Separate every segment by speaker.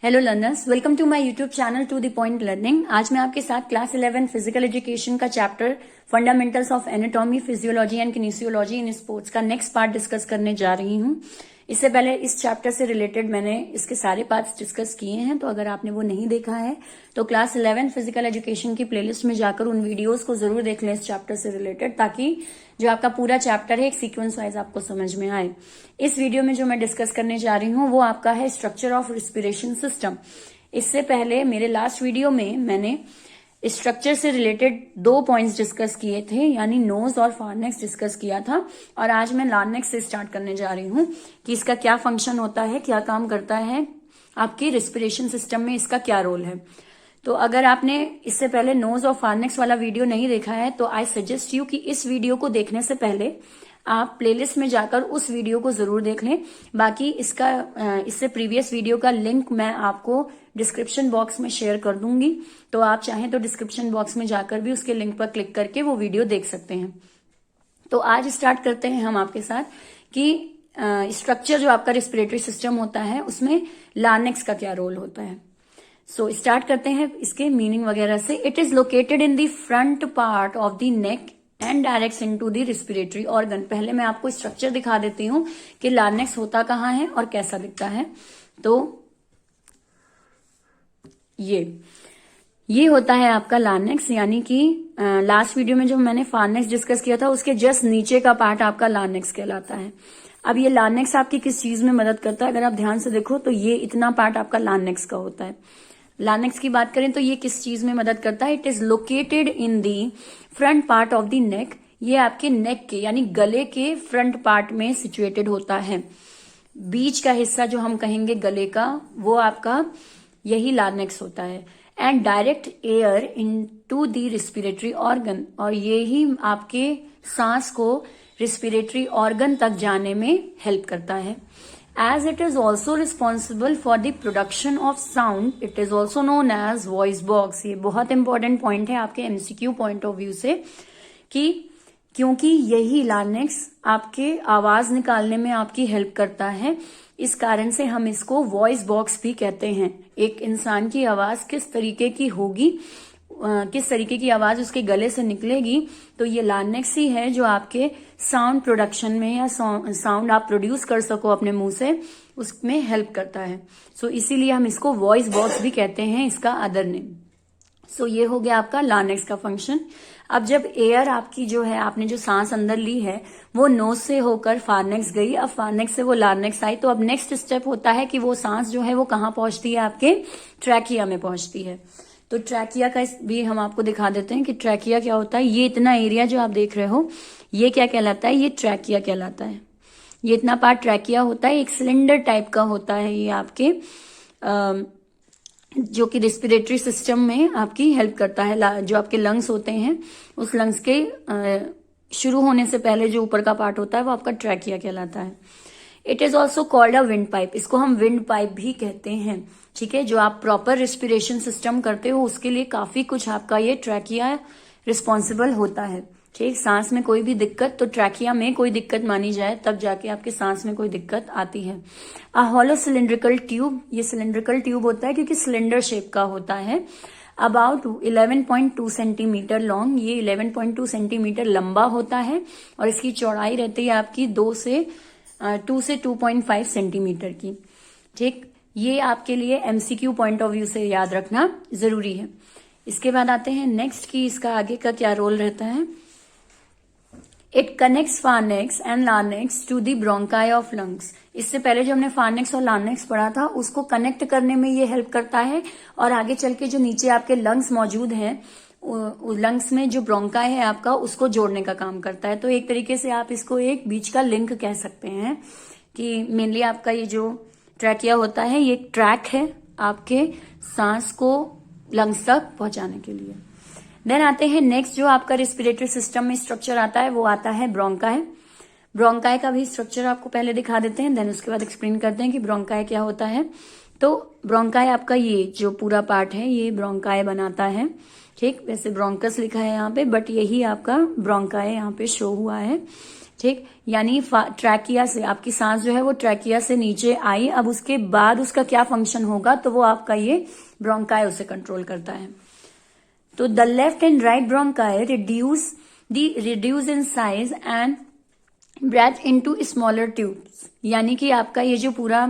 Speaker 1: Hello learners, welcome to my YouTube channel to the point learning. आज मैं आपके साथ क्लास 11 फिजिकल एजुकेशन का chapter fundamentals of anatomy, physiology and kinesiology in sports का next part discuss करने जा रही हूँ। इससे पहले इस चैप्टर से रिलेटेड मैंने इसके सारे पार्ट्स डिस्कस किए हैं, तो अगर आपने वो नहीं देखा है तो क्लास 11 फिजिकल एजुकेशन की प्लेलिस्ट में जाकर उन वीडियोस को जरूर देख लें इस चैप्टर से रिलेटेड, ताकि जो आपका पूरा चैप्टर है एक सीक्वेंस वाइज आपको समझ में आए। इस वीडियो में जो मैं डिस्कस करने जा रही हूँ वो आपका है स्ट्रक्चर ऑफ रिस्पिरेशन सिस्टम। इससे पहले मेरे लास्ट वीडियो में मैंने स्ट्रक्चर से रिलेटेड 2 पॉइंट्स डिस्कस किए थे, यानी नोज और फारनेक्स डिस्कस किया था, और आज मैं लार्नेक्स से स्टार्ट करने जा रही हूँ कि इसका क्या फंक्शन होता है, क्या काम करता है, आपके रेस्पिरेशन सिस्टम में इसका क्या रोल है। तो अगर आपने इससे पहले नोज और फारनेक्स वाला वीडियो नहीं देखा है तो आई सजेस्ट यू कि इस वीडियो को देखने से पहले आप प्लेलिस्ट में जाकर उस वीडियो को जरूर देख लें। बाकी इससे प्रीवियस वीडियो का लिंक मैं आपको डिस्क्रिप्शन बॉक्स में शेयर कर दूंगी, तो आप चाहें तो डिस्क्रिप्शन बॉक्स में जाकर भी उसके लिंक पर क्लिक करके वो वीडियो देख सकते हैं। तो आज स्टार्ट करते हैं हम आपके साथ कि स्ट्रक्चर जो आपका रेस्पिरेटरी सिस्टम होता है उसमें लार्नेक्स का क्या रोल होता है। सो स्टार्ट करते हैं इसके मीनिंग वगैरह से। It is located in the front part of the neck and directs into the respiratory organ. पहले मैं आपको स्ट्रक्चर दिखा देती हूँ कि लार्नेक्स होता कहाँ है और कैसा दिखता है। तो ये होता है आपका लार्नेक्स, यानी कि लास्ट वीडियो में जो मैंने फारनेक्स डिस्कस किया था उसके जस्ट नीचे का पार्ट आपका लार्नेक्स कहलाता है। अब ये लार्नेक्स आपकी किस चीज में मदद करता है, अगर आप ध्यान से देखो तो ये इतना पार्ट आपका लार्नेक्स का होता है। लार्नेक्स की बात करें तो ये किस चीज में मदद करता है, it is located in the front part of the neck. ये आपके नेक के यानी गले के फ्रंट पार्ट में सिचुएटेड होता है। बीच का हिस्सा जो हम कहेंगे गले का, वो आपका यही लार्नेक्स होता है। And direct air into the respiratory organ, और ये ही आपके सांस को रिस्पिरेटरी ऑर्गन तक जाने में हेल्प करता है। As it is also responsible for the production of sound, it is also known as voice box। ये बहुत इंपॉर्टेंट पॉइंट है आपके एमसीक्यू पॉइंट ऑफ व्यू से, कि क्योंकि यही लार्नेक्स आपके आवाज निकालने में आपकी हेल्प करता है, इस कारण से हम इसको वॉइस बॉक्स भी कहते हैं। एक इंसान की आवाज किस तरीके की होगी, किस तरीके की आवाज उसके गले से निकलेगी, तो ये लार्नेक्स ही है जो आपके साउंड प्रोडक्शन में या साउंड आप प्रोड्यूस कर सको अपने मुंह से, उसमें हेल्प करता है। सो इसीलिए हम इसको वॉइस बॉक्स भी कहते हैं, इसका अदर नेम। सो ये हो गया आपका लार्नेक्स का फंक्शन। अब जब एयर आपकी जो है, आपने जो सांस अंदर ली है वो नोज से होकर फारनेक्स गई, अब फारनेक्स से वो लार्नेक्स आई, तो अब नेक्स्ट स्टेप होता है कि वो सांस जो है वो कहाँ पहुंचती है, आपके ट्रैकिया में पहुंचती है। तो ट्रैकिया का भी हम आपको दिखा देते हैं कि ट्रैकिया क्या होता है। ये इतना एरिया जो आप देख रहे हो ये क्या कहलाता है, ये ट्रैकिया कहलाता है। ये इतना पार्ट ट्रैकिया होता है, एक सिलेंडर टाइप का होता है ये आपके, जो कि रेस्पिरेटरी सिस्टम में आपकी हेल्प करता है। जो आपके लंग्स होते हैं उस लंग्स के शुरू होने से पहले जो ऊपर का पार्ट होता है वो आपका ट्रैकिया कहलाता है। It is also called a wind pipe, इसको हम विंड पाइप भी कहते हैं। ठीक है, जो आप प्रॉपर रेस्पिरेशन सिस्टम करते हो उसके लिए काफी कुछ आपका ये ट्रैकिया रिस्पॉन्सिबल होता है। ठीक, सांस में कोई भी दिक्कत तो ट्रैकिया में कोई दिक्कत मानी जाए तब जाके आपके सांस में कोई दिक्कत आती है। अ हॉलो सिलिंड्रिकल ट्यूब, ये सिलिंड्रिकल ट्यूब होता है क्योंकि सिलेंडर शेप का होता है। अबाउट 11.2 सेंटीमीटर लॉन्ग, ये 11.2 सेंटीमीटर लंबा होता है, और इसकी चौड़ाई रहती है आपकी 2 से 2.5 सेंटीमीटर की। ठीक, ये आपके लिए एमसीक्यू पॉइंट ऑफ व्यू से याद रखना जरूरी है। इसके बाद आते हैं नेक्स्ट की इसका आगे का क्या रोल रहता है। It connects pharynx and larynx to the bronchi of lungs. इससे पहले जो हमने फारनेक्स और लार्नेक्स पढ़ा था उसको कनेक्ट करने में ये हेल्प करता है, और आगे चल के जो नीचे आपके लंग्स मौजूद हैं लंग्स में जो ब्रोंकाई है आपका उसको जोड़ने का काम करता है। तो एक तरीके से आप इसको एक बीच का लिंक कह सकते हैं कि मेनली आपका ये जो ट्रैकिया होता है ये एक ट्रैक है आपके सांस को लंग्स तक पहुंचाने के लिए। देन आते हैं नेक्स्ट जो आपका रेस्पिरेटरी सिस्टम में स्ट्रक्चर आता है वो आता है ब्रोंकाई। ब्रोंकाई का भी स्ट्रक्चर आपको पहले दिखा देते हैं, देन उसके बाद एक्सप्लेन करते हैं कि ब्रोंकाई क्या होता है। तो ब्रोंकाई आपका ये जो पूरा पार्ट है ये ब्रोंकाई बनाता है। ठीक, वैसे ब्रोंकस लिखा है यहाँ पे, बट यही आपका ब्रोंकाई यहाँ पे शो हुआ है। ठीक, यानी ट्रैकिया से आपकी सांस जो है वो ट्रैकिया से नीचे आई। अब उसके बाद उसका क्या फंक्शन होगा, तो वो आपका ये ब्रोंकाई उसे कंट्रोल करता है। तो the left and right bronchi reduce in size and breath into smaller tubes, यानी कि आपका ये जो पूरा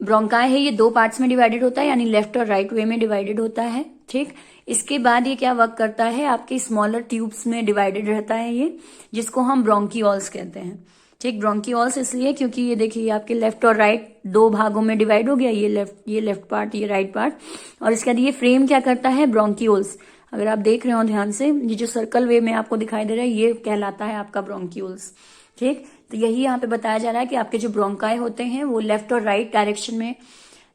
Speaker 1: ब्रोंकाई है ये दो पार्ट्स में डिवाइडेड होता है, यानी लेफ्ट और राइट वे में डिवाइडेड होता है। ठीक, इसके बाद ये क्या वर्क करता है, आपके स्मॉलर ट्यूब्स में डिवाइडेड रहता है ये, जिसको हम ब्रोंकियोल्स कहते हैं। ठीक, ब्रोंकियोल्स इसलिए क्योंकि ये देखिए आपके लेफ्ट और राइट दो भागों में डिवाइड हो गया, ये लेफ्ट पार्ट, ये राइट पार्ट, और इसके बाद ये फ्रेम क्या करता है, ब्रोंकियोल्स। अगर आप देख रहे हो ध्यान से, ये जो सर्कल वे में आपको दिखाई दे रहा है ये कहलाता है आपका ब्रोंकियोल्स। ठीक, तो यही यहाँ पे बताया जा रहा है कि आपके जो ब्रोंकाई होते हैं वो लेफ्ट और राइट डायरेक्शन में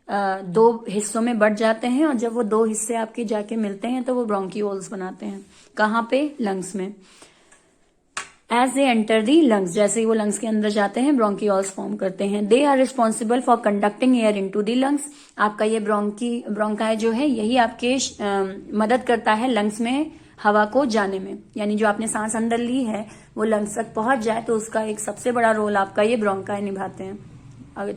Speaker 1: दो हिस्सों में बढ़ जाते हैं, और जब वो दो हिस्से आपके जाके मिलते हैं तो वो ब्रोंकियोल्स बनाते हैं। कहाँ पे, लंग्स में। As they enter the lungs, जैसे ही वो लंग्स के अंदर जाते हैं ब्रोंकियोल्स फॉर्म करते हैं। They are responsible for conducting air into the lungs. आपका ये ब्रोंकाई जो है यही आपके मदद करता है लंग्स में हवा को जाने में, यानी जो आपने सांस अंदर ली है वो लंग्स तक पहुंच जाए, तो उसका एक सबसे बड़ा रोल आपका ये ब्रोंकाई निभाते हैं।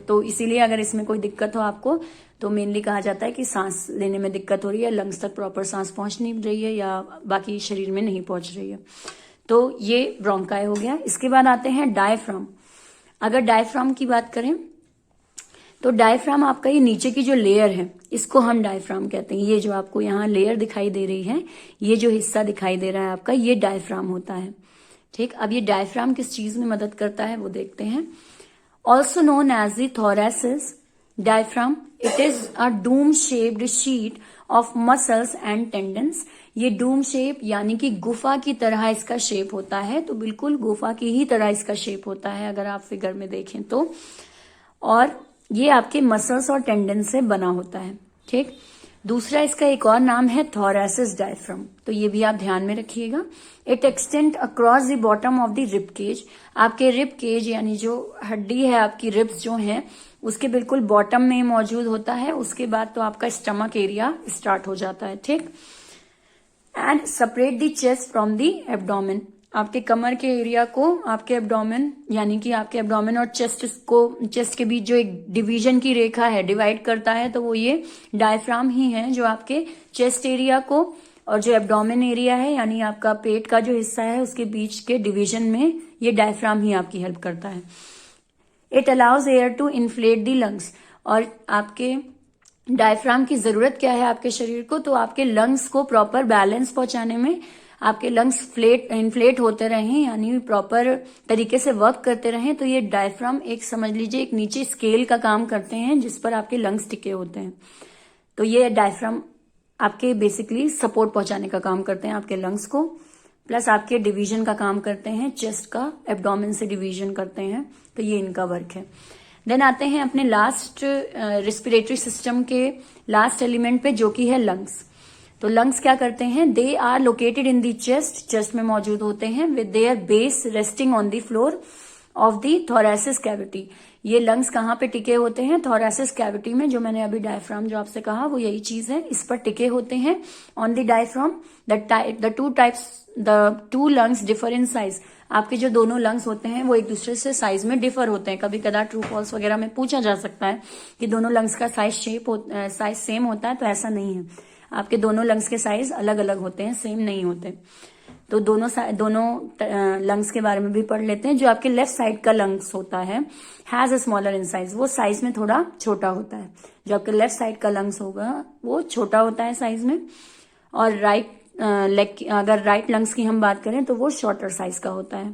Speaker 1: तो इसीलिए अगर इसमें कोई दिक्कत हो आपको, तो मेनली कहा जाता है कि सांस लेने में दिक्कत हो रही है, लंग्स तक प्रॉपर सांस पहुंच नहीं रही है या बाकी शरीर में नहीं पहुंच रही है, तो ये ब्रोंकाई हो गया। इसके बाद आते हैं डायफ्राम। अगर डायफ्राम की बात करें तो डायफ्राम आपका ये नीचे की जो लेयर है इसको हम डायफ्राम कहते हैं। ये जो आपको यहाँ लेयर दिखाई दे रही है, ये जो हिस्सा दिखाई दे रहा है आपका, ये डायफ्राम होता है। ठीक, अब ये डायफ्राम किस चीज में मदद करता है वो देखते हैं। Also known as the thoracic diaphragm, it is a dome shaped sheet of muscles and tendons. ये डूम शेप यानी कि गुफा की तरह इसका शेप होता है, तो बिल्कुल गुफा की ही तरह इसका शेप होता है अगर आप फिगर में देखें तो, और ये आपके मसल्स और टेंडन से बना होता है। ठीक, दूसरा इसका एक और नाम है थोरैसिस डायफ्राम, तो ये भी आप ध्यान में रखिएगा। It extend across the bottom of the rib cage. आपके रिब केज यानी जो हड्डी है आपकी, रिब्स जो हैं उसके बिल्कुल बॉटम में मौजूद होता है। उसके बाद तो आपका स्टमक एरिया स्टार्ट हो जाता है। ठीक, and separate the chest from the abdomen. आपके कमर के एरिया को आपके एब्डोमेन यानी कि आपके एब्डोमेन और चेस्ट के बीच जो एक डिवीजन की रेखा है, डिवाइड करता है, तो वो ये डायफ्राम ही है जो आपके चेस्ट एरिया को और जो एब्डोमेन एरिया है यानी आपका पेट का जो हिस्सा है उसके बीच के डिवीजन में ये डायफ्राम ही आपकी हेल्प करता है। It allows air to inflate the lungs. और आपके डायफ्राम की जरूरत क्या है आपके शरीर को, तो आपके लंग्स को प्रॉपर बैलेंस पहुंचाने में, आपके लंग्स इन्फ्लेट होते रहें यानी प्रॉपर तरीके से वर्क करते रहें, तो ये डायफ्राम एक समझ लीजिए एक नीचे स्केल का काम करते हैं जिस पर आपके लंग्स टिके होते हैं। तो ये डायफ्राम आपके बेसिकली सपोर्ट पहुंचाने का काम करते हैं आपके लंग्स को, प्लस आपके डिवीजन का काम करते हैं, चेस्ट का एब्डोमेन से डिवीजन करते हैं, तो ये इनका वर्क है। देन आते हैं अपने लास्ट रेस्पिरेटरी सिस्टम के लास्ट एलिमेंट पे जो कि है लंग्स। तो लंग्स क्या करते हैं, they are located in the chest, chest में मौजूद होते हैं, with their base resting on the floor of the thoracic cavity. ये लंग्स कहाँ पे टिके होते हैं, थोरैसिस कैविटी में, जो मैंने अभी डायफ्राम जो आपसे कहा वो यही चीज है, इस पर टिके होते हैं on the diaphragm. The two lungs differ in size. आपके जो दोनों लंग्स होते हैं वो एक दूसरे से साइज में डिफर होते हैं। कभी कदार ट्रू फॉल्स वगैरह में पूछा जा सकता है कि दोनों लंग्स का साइज सेम होता है, तो ऐसा नहीं है। आपके दोनों लंग्स के साइज अलग अलग होते हैं, सेम नहीं होते। तो दोनों लंग्स के बारे में भी पढ़ लेते हैं। जो आपके लेफ्ट साइड का लंग्स होता है has a smaller in size, वो साइज में थोड़ा छोटा होता है। जो आपके लेफ्ट साइड का लंग्स होगा वो छोटा होता है साइज में, और अगर राइट लंग्स की हम बात करें तो वो शॉर्टर साइज का होता है।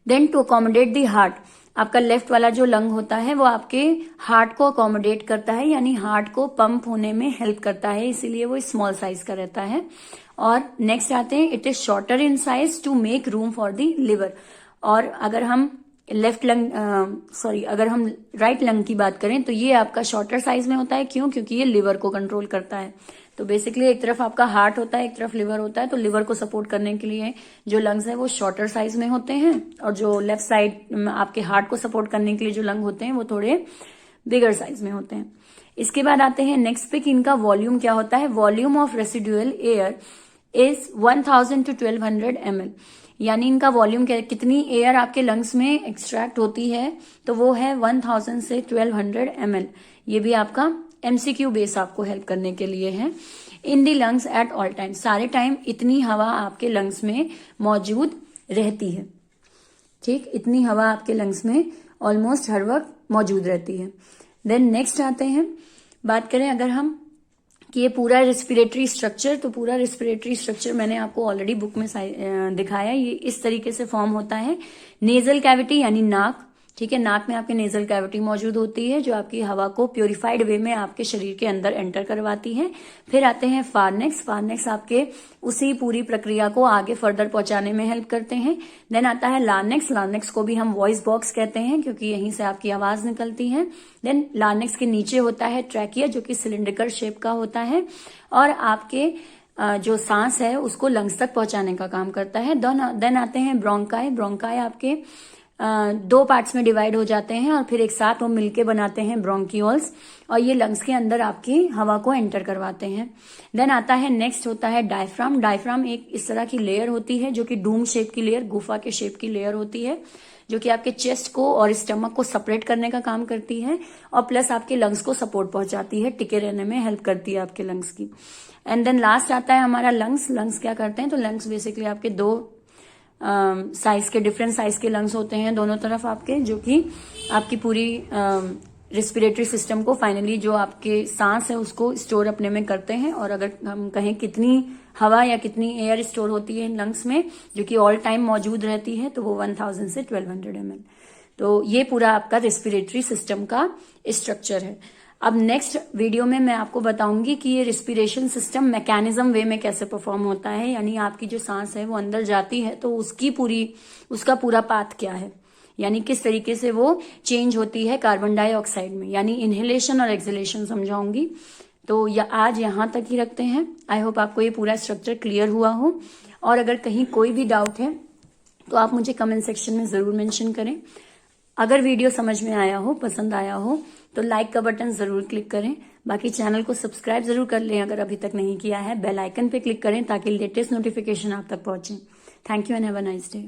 Speaker 1: Then to accommodate the heart, आपका लेफ्ट वाला जो लंग होता है वो आपके हार्ट को अकोमोडेट करता है, यानी हार्ट को पंप होने में हेल्प करता है, इसीलिए वो स्मॉल साइज का रहता है। और नेक्स्ट आते हैं, it is shorter in size to make room for the liver. और अगर हम अगर हम राइट लंग की बात करें तो ये आपका शॉर्टर साइज में होता है। क्यों? क्योंकि ये लिवर को कंट्रोल करता है। तो बेसिकली एक तरफ आपका हार्ट होता है, एक तरफ लिवर होता है, तो लिवर को सपोर्ट करने के लिए जो लंग्स है वो शॉर्टर साइज में होते हैं, और जो लेफ्ट साइड आपके हार्ट को सपोर्ट करने के लिए जो लंग होते हैं वो थोड़े बिगर साइज में होते हैं। इसके बाद आते हैं नेक्स्ट पे कि इनका वॉल्यूम क्या होता है। Volume of residual air is 1000 to 1200 ml। यानी इनका वॉल्यूम कितनी एयर आपके लंग्स में एक्सट्रैक्ट होती है, तो वो है 1000 से 1200 ml। ये भी आपका MCQ बेस आपको हेल्प करने के लिए है। In the lungs at all time, सारे टाइम इतनी हवा आपके लंग्स में मौजूद रहती है। ठीक, इतनी हवा आपके लंग्स में ऑलमोस्ट हर वक्त मौजूद रहती है। देन नेक्स्ट आते हैं, बात करें अगर हम कि ये पूरा रेस्पिरेटरी स्ट्रक्चर, तो पूरा रेस्पिरेटरी स्ट्रक्चर मैंने आपको ऑलरेडी बुक में दिखाया। ये इस तरीके से फॉर्म होता है। नेजल कैविटी यानी नाक, ठीक है, नाक में आपके नेजल कैविटी मौजूद होती है जो आपकी हवा को प्योरीफाइड वे में आपके शरीर के अंदर एंटर करवाती है। फिर आते हैं फार्नेक्स। फार्नेक्स आपके उसी पूरी प्रक्रिया को आगे फर्दर पहुंचाने में हेल्प करते हैं। देन आता है लार्नेक्स। लार्नेक्स को भी हम वॉइस बॉक्स कहते हैं क्योंकि यहीं से आपकी आवाज निकलती है। देन लार्नेक्स के नीचे होता है ट्रैकिया जो कि सिलिंड्रिकल शेप का होता है और आपके जो सांस है उसको लंग्स तक पहुंचाने का काम करता है। देन आते हैं ब्रोंकाई। ब्रोंकाई आपके दो पार्ट्स में डिवाइड हो जाते हैं और फिर एक साथ वो मिलके बनाते हैं ब्रोंकियोल्स और ये लंग्स के अंदर आपकी हवा को एंटर करवाते हैं। देन आता है नेक्स्ट होता है डायफ्राम। डायफ्राम एक इस तरह की लेयर होती है जो कि डूम शेप की लेयर, गुफा के शेप की लेयर होती है जो कि आपके चेस्ट को और स्टमक को सेपरेट करने का काम करती है और प्लस आपके लंग्स को सपोर्ट पहुंचाती है, टिके रहने में हेल्प करती है आपके लंग्स की। एंड देन लास्ट आता है हमारा लंग्स। लंग्स क्या करते हैं, तो लंग्स बेसिकली आपके दो साइज के, डिफरेंट साइज के लंग्स होते हैं दोनों तरफ आपके, जो कि आपकी पूरी रेस्पिरेटरी सिस्टम को फाइनली जो आपके सांस है उसको स्टोर अपने में करते हैं। और अगर हम कहें कितनी हवा या कितनी एयर स्टोर होती है लंग्स में जो कि ऑल टाइम मौजूद रहती है, तो वो 1000 से 1200 ml। तो ये पूरा आपका रेस्पिरेटरी सिस्टम का स्ट्रक्चर है। अब नेक्स्ट वीडियो में मैं आपको बताऊंगी कि ये रेस्पिरेशन सिस्टम मैकेनिज्म वे में कैसे परफॉर्म होता है, यानी आपकी जो सांस है वो अंदर जाती है तो उसका पूरा पाथ क्या है, यानी किस तरीके से वो चेंज होती है कार्बन डाइऑक्साइड में, यानी इनहेलेशन और एक्सहेलेशन समझाऊंगी। तो आज यहां तक ही रखते हैं। आई होप आपको ये पूरा स्ट्रक्चर क्लियर हुआ हो और अगर कहीं कोई भी डाउट है तो आप मुझे कमेंट सेक्शन में जरूर मेंशन करें। अगर वीडियो समझ में आया हो, पसंद आया हो तो लाइक का बटन जरूर क्लिक करें। बाकी चैनल को सब्सक्राइब जरूर कर लें अगर अभी तक नहीं किया है। बेल आइकन पे क्लिक करें ताकि लेटेस्ट नोटिफिकेशन आप तक पहुंचे। Thank you and have a nice day.